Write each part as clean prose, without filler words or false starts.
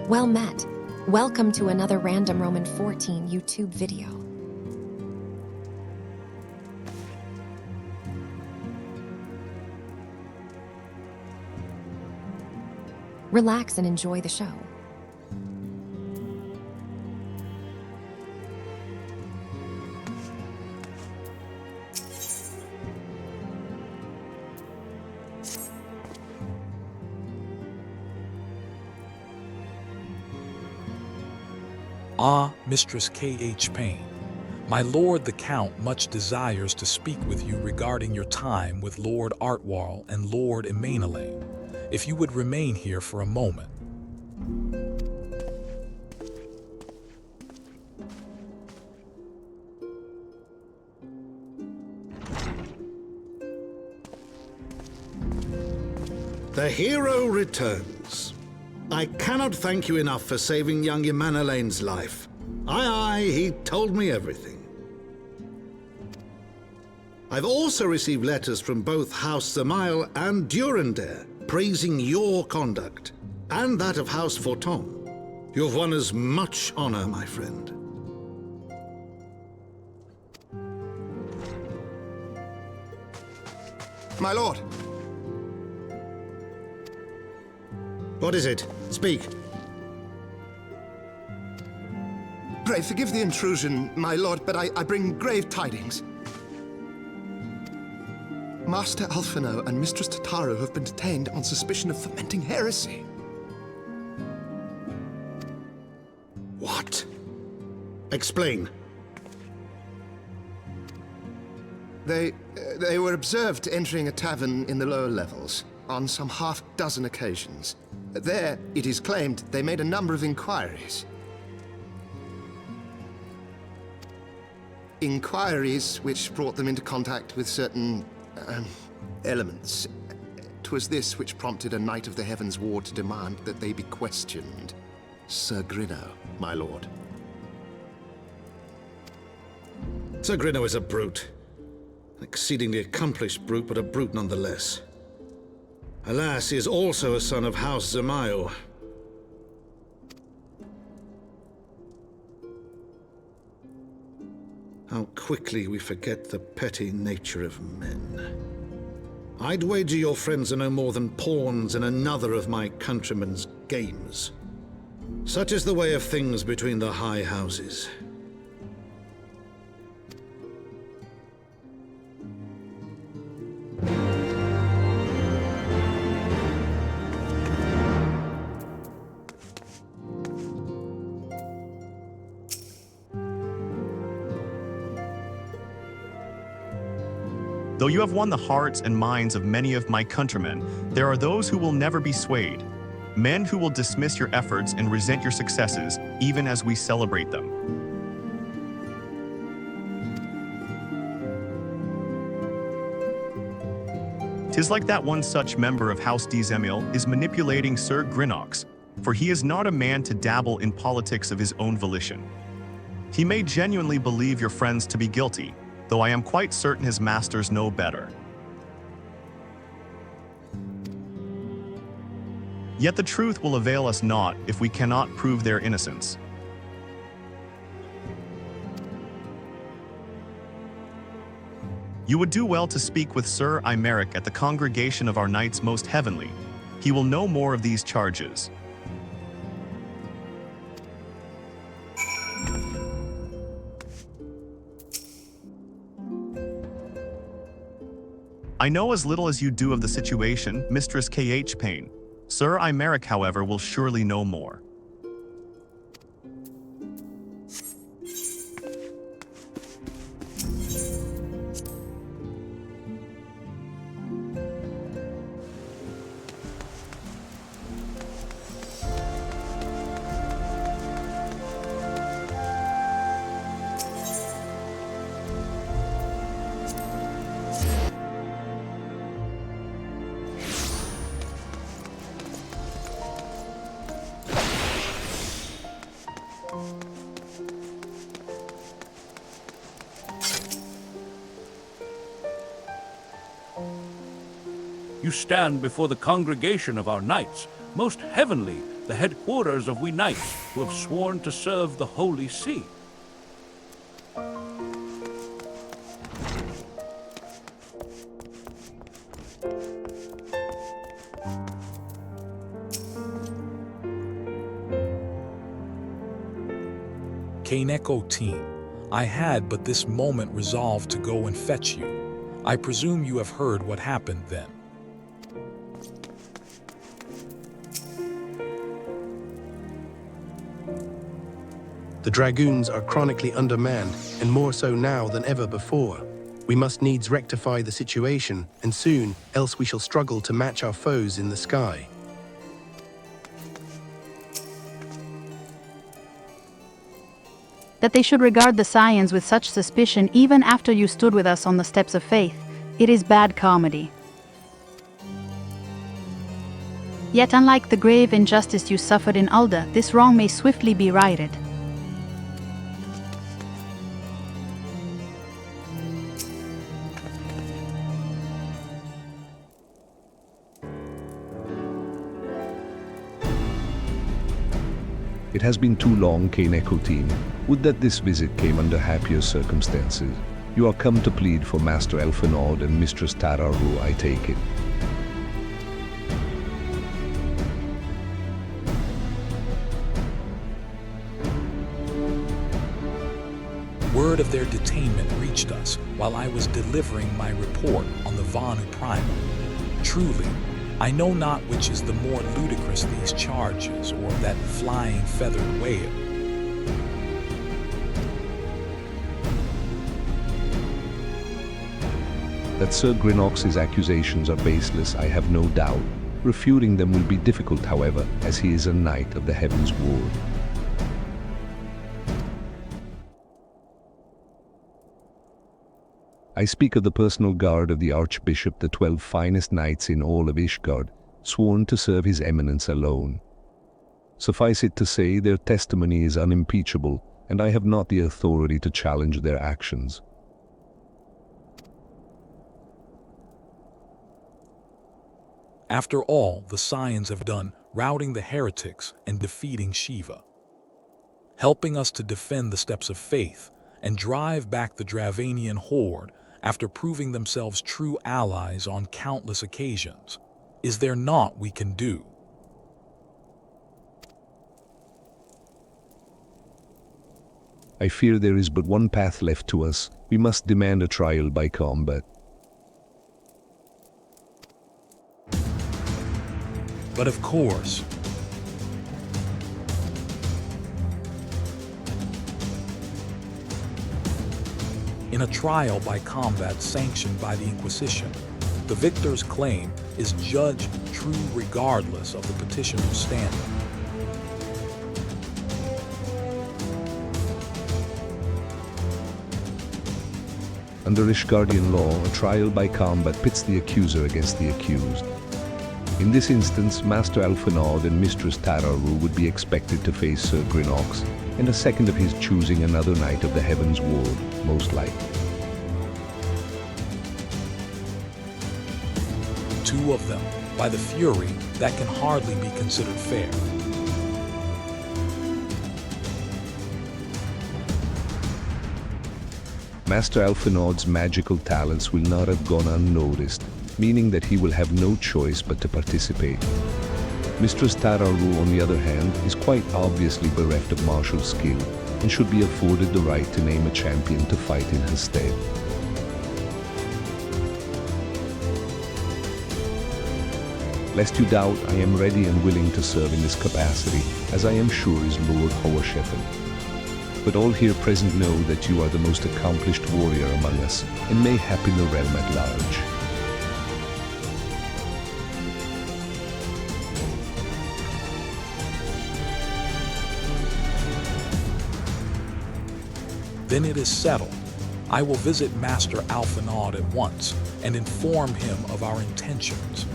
Well met. Welcome to another Random Roman 14 YouTube video. Relax and enjoy the show. Ah, Mistress K.H. Khpein, my lord the Count much desires to speak with you regarding your time with Lord Artwall and Lord Emanuele. If you would remain here for a moment. The hero returns. I cannot thank you enough for saving young Emanuele's life. Aye, he told me everything. I've also received letters from both House Zemail and Durandare praising your conduct, and that of House Fortemps. You've won us much honor, my friend. My lord! What is it? Speak. Pray forgive the intrusion, my lord, but I bring grave tidings. Master Alphino and Mistress Tataru have been detained on suspicion of fomenting heresy. What? Explain. They were observed entering a tavern in the lower levels on some half-dozen occasions. There, it is claimed, they made a number of inquiries. Inquiries which brought them into contact with certain elements. 'Twas this which prompted a Knight of the Heavensward to demand that they be questioned. Sir Grinno, my lord. Sir Grinno is a brute. An exceedingly accomplished brute, but a brute nonetheless. Alas, he is also a son of House Zemail. How quickly we forget the petty nature of men. I'd wager your friends are no more than pawns in another of my countrymen's games. Such is the way of things between the high houses. Though you have won the hearts and minds of many of my countrymen, there are those who will never be swayed. Men who will dismiss your efforts and resent your successes, even as we celebrate them. 'Tis like that one such member of House D. Zemil is manipulating Sir Grinnox, for he is not a man to dabble in politics of his own volition. He may genuinely believe your friends to be guilty, though I am quite certain his masters know better. Yet the truth will avail us not if we cannot prove their innocence. You would do well to speak with Sir Imeric at the congregation of our Knights Most Heavenly. He will know more of these charges. I know as little as you do of the situation, Mistress K.H. Khpein. Sir Imeric, however, will surely know more. You stand before the congregation of our knights, most heavenly, the headquarters of we knights who have sworn to serve the Holy See. K'nekotein, I had but this moment resolved to go and fetch you. I presume you have heard what happened then. The Dragoons are chronically undermanned, and more so now than ever before. We must needs rectify the situation, and soon, else we shall struggle to match our foes in the sky. That they should regard the Scions with such suspicion even after you stood with us on the steps of faith, it is bad comedy. Yet unlike the grave injustice you suffered in Ulda, this wrong may swiftly be righted. It has been too long, K'nekotein. Would that this visit came under happier circumstances. You are come to plead for Master Elfenord and Mistress Tararu, I take it. Word of their detainment reached us while I was delivering my report on the Vanu Primal. Truly, I know not which is the more ludicrous, these charges, or that flying feathered whale. That Sir Grinox's accusations are baseless, I have no doubt. Refuting them will be difficult, however, as he is a knight of the Heavensward. I speak of the personal guard of the Archbishop, the 12 finest knights in all of Ishgard, sworn to serve His Eminence alone. Suffice it to say, their testimony is unimpeachable, and I have not the authority to challenge their actions. After all the Scions have done, routing the heretics and defeating Shiva, helping us to defend the steps of faith and drive back the Dravanian horde after proving themselves true allies on countless occasions, is there naught we can do? I fear there is but one path left to us. We must demand a trial by combat. But of course, in a trial by combat sanctioned by the Inquisition, the victor's claim is judged true regardless of the petitioner's standing. Under Ishgardian law, a trial by combat pits the accuser against the accused. In this instance, Master Elfenord and Mistress Tararu would be expected to face Sir Grinox, and a second of his choosing another knight of the Heavensward, most likely. Two of them, by the fury, that can hardly be considered fair. Master Elfenord's magical talents will not have gone unnoticed, meaning that he will have no choice but to participate. Mistress Tararu, on the other hand, is quite obviously bereft of martial skill and should be afforded the right to name a champion to fight in her stead. Lest you doubt, I am ready and willing to serve in this capacity, as I am sure is Lord Hoarshefen. But all here present know that you are the most accomplished warrior among us, and mayhap in the realm at large. Then it is settled. I will visit Master Elfenord at once and inform him of our intentions.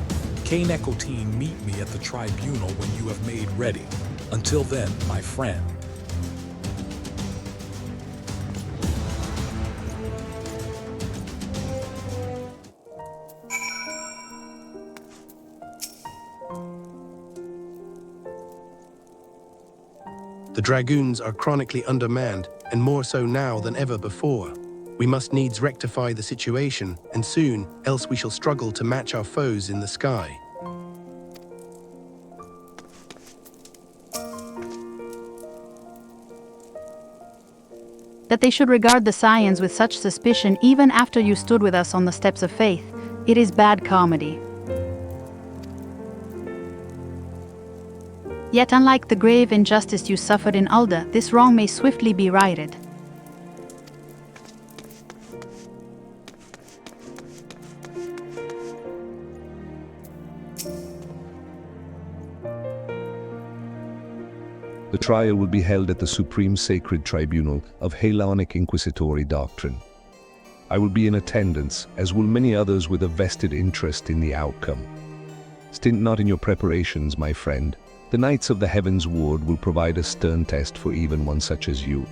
K'nekotein, meet me at the tribunal when you have made ready. Until then, my friend. The Dragoons are chronically undermanned, and more so now than ever before. We must needs rectify the situation, and soon, else we shall struggle to match our foes in the sky. That they should regard the Scions with such suspicion even after you stood with us on the steps of faith, it is bad comedy. Yet unlike the grave injustice you suffered in Ulda, this wrong may swiftly be righted. The trial will be held at the Supreme Sacred Tribunal of Hellenic Inquisitory Doctrine. I will be in attendance, as will many others with a vested interest in the outcome. Stint not in your preparations, my friend. The Knights of the Heavensward will provide a stern test for even one such as you.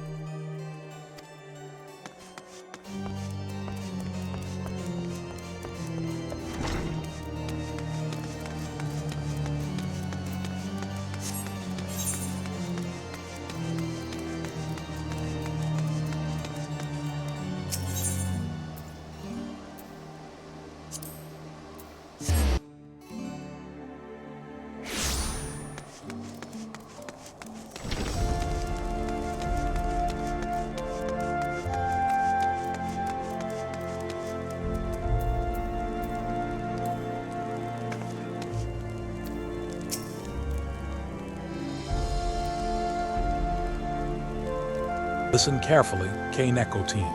Listen carefully, K'nekotein.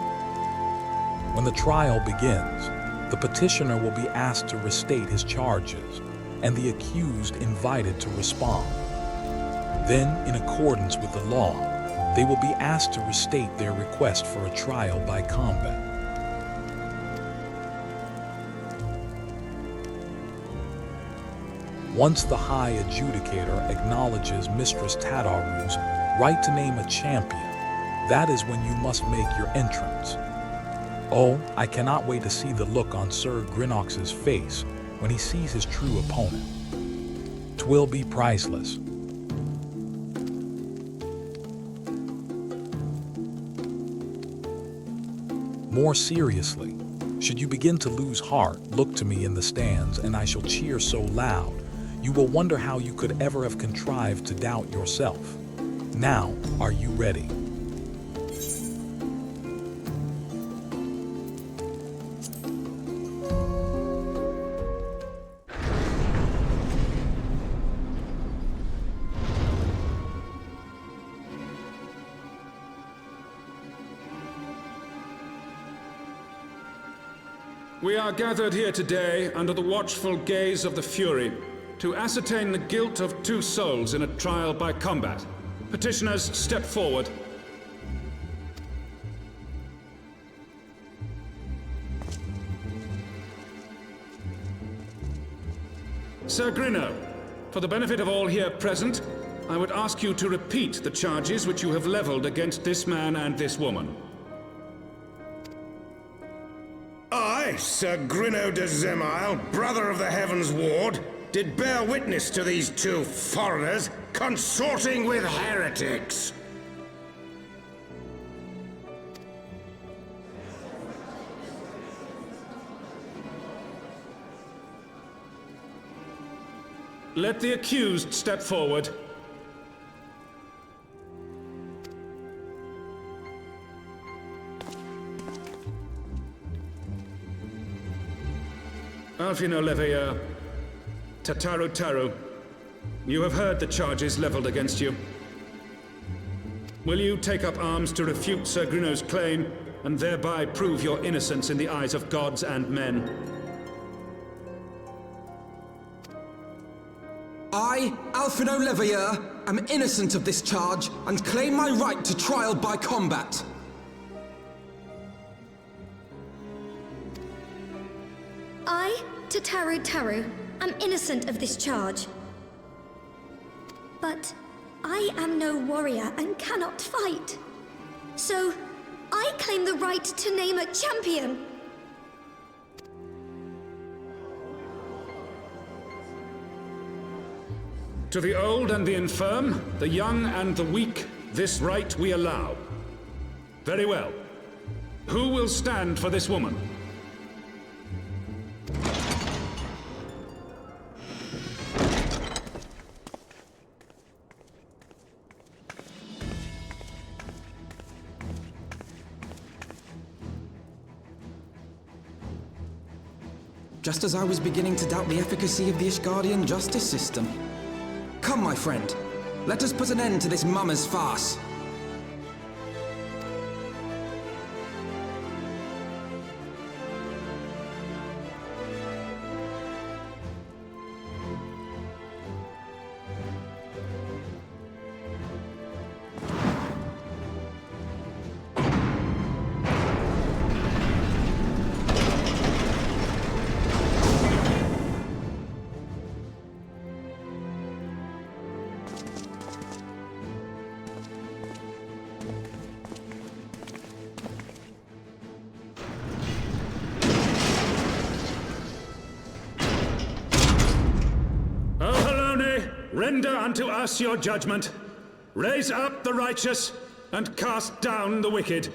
When the trial begins, the petitioner will be asked to restate his charges, and the accused invited to respond. Then, in accordance with the law, they will be asked to restate their request for a trial by combat. Once the High Adjudicator acknowledges Mistress Tadaru's right to name a champion, that is when you must make your entrance. Oh, I cannot wait to see the look on Sir Grinox's face when he sees his true opponent. 'Twill be priceless. More seriously, should you begin to lose heart, look to me in the stands, and I shall cheer so loud, you will wonder how you could ever have contrived to doubt yourself. Now, are you ready? We are gathered here today under the watchful gaze of the Fury to ascertain the guilt of 2 souls in a trial by combat. Petitioners, step forward. Sir Grino, for the benefit of all here present, I would ask you to repeat the charges which you have leveled against this man and this woman. I, Sir Grino de Zemile, brother of the Heavensward, did bear witness to these 2 foreigners consorting with heretics. Let the accused step forward. Alfino Leveilleur, Taru, you have heard the charges leveled against you. Will you take up arms to refute Sir Grino's claim, and thereby prove your innocence in the eyes of gods and men? I, Alfino Leveilleur, am innocent of this charge, and claim my right to trial by combat. I, Taru, am innocent of this charge. But I am no warrior and cannot fight. So, I claim the right to name a champion. To the old and the infirm, the young and the weak, This right we allow. Very well. Who will stand for this woman? Just as I was beginning to doubt the efficacy of the Ishgardian justice system. Come, my friend. Let us put an end to this mummer's farce. Render unto us your judgment. Raise up the righteous, and cast down the wicked.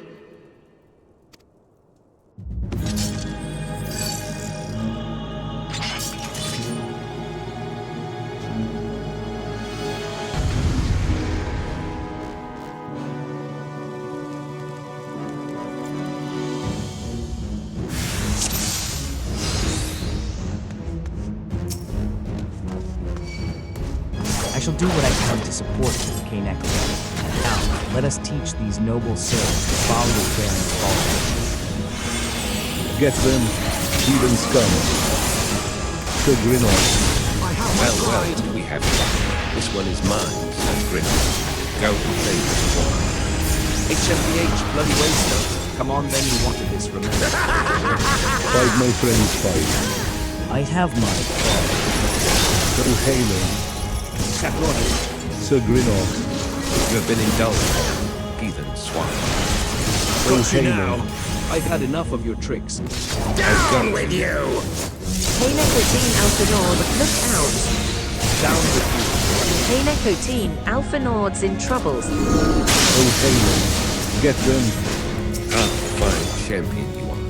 I shall do what I can to support you, K'nekotein. Now, let us teach these noble serfs the folly of bearing falsehood. Get them, heathen scum. Sir Grinok. Well, we have it. This one is mine, Sir Grinok. Go and play this one. HMPH, bloody wasteland. Come on then, you wanted this, remember. Fight, my friends, fight. I have my Sir Halo. Sir Grinok. You have been indulged, heathen swine. Got you now. I've had enough of your tricks. Down with you! K'nekotein look out! Down with you. K'nekotein Alphanord's in troubles. Oh, Halo. Get them. Ah, fine champion you are.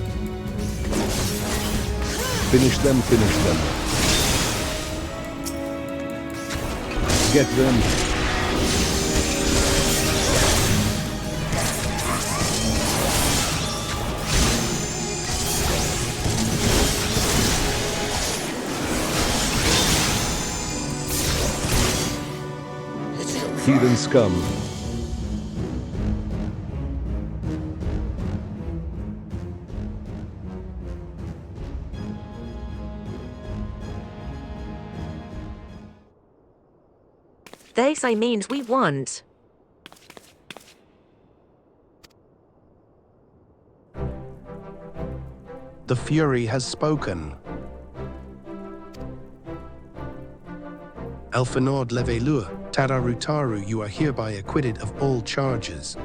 Finish them, finish them. Get them. Heathen scum. This I means we want. The Fury has spoken. Alphanord Levelur, Tararutaru, you are hereby acquitted of all charges.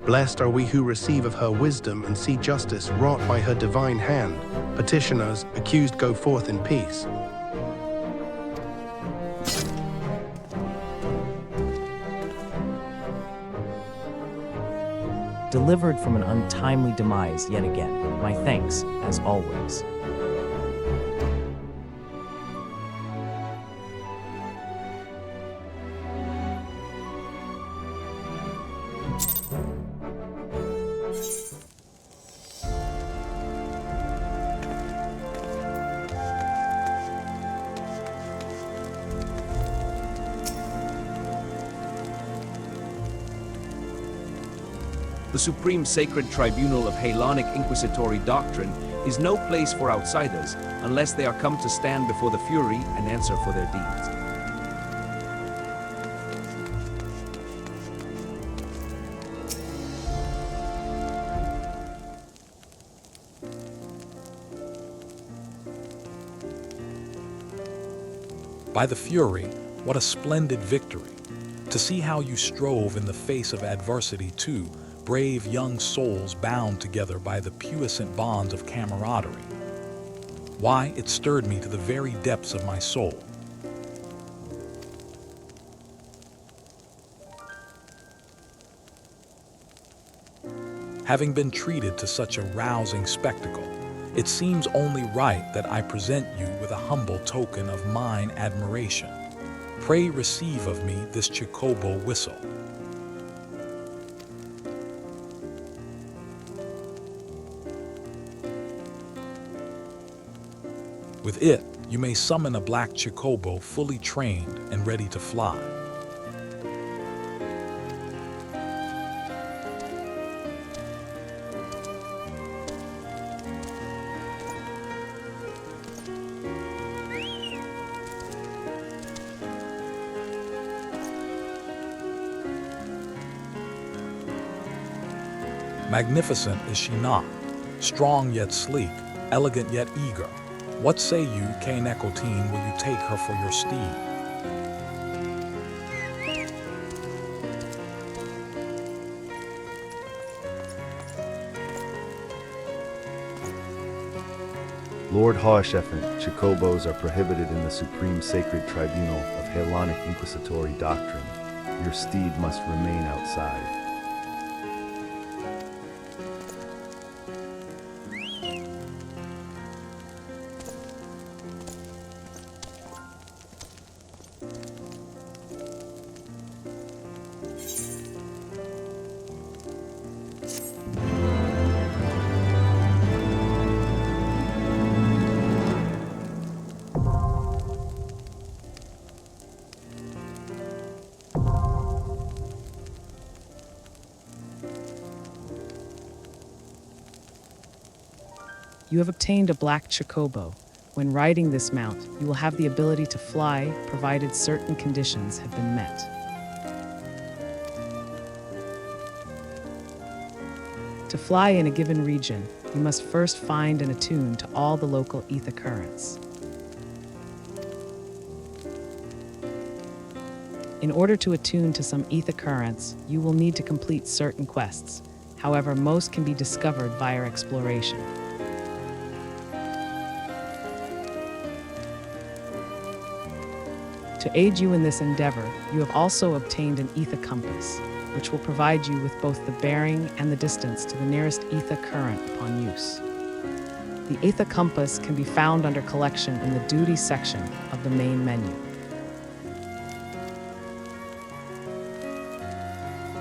Blessed are we who receive of her wisdom and see justice wrought by her divine hand. Petitioners, accused, go forth in peace. Delivered from an untimely demise yet again. My thanks, as always. The supreme sacred tribunal of Hellenic inquisitory doctrine is no place for outsiders unless they are come to stand before the Fury and answer for their deeds. By the Fury, what a splendid victory! To see how you strove in the face of adversity too, brave young souls bound together by the puissant bonds of camaraderie. Why, it stirred me to the very depths of my soul. Having been treated to such a rousing spectacle, it seems only right that I present you with a humble token of mine admiration. Pray receive of me this chocobo whistle. With it, you may summon a black chocobo fully trained and ready to fly. Magnificent is she not, strong yet sleek, elegant yet eager. What say you, K'nekotein, will you take her for your steed? Lord Haashefen, chocobos are prohibited in the Supreme Sacred Tribunal of Hellenic Inquisitory Doctrine. Your steed must remain outside. You have obtained a black chocobo. When riding this mount, you will have the ability to fly, provided certain conditions have been met. To fly in a given region, you must first find and attune to all the local ether currents. In order to attune to some ether currents, you will need to complete certain quests. However, most can be discovered via exploration. To aid you in this endeavor, you have also obtained an ether compass, which will provide you with both the bearing and the distance to the nearest ether current upon use. The ether compass can be found under collection in the duty section of the main menu.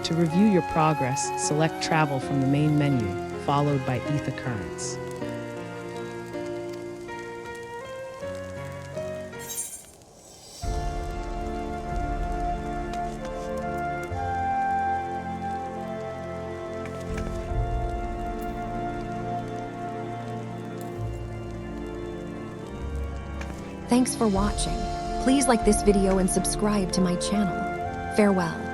To review your progress, select travel from the main menu, followed by ether currents. Thanks for watching. Please like this video and subscribe to my channel. Farewell.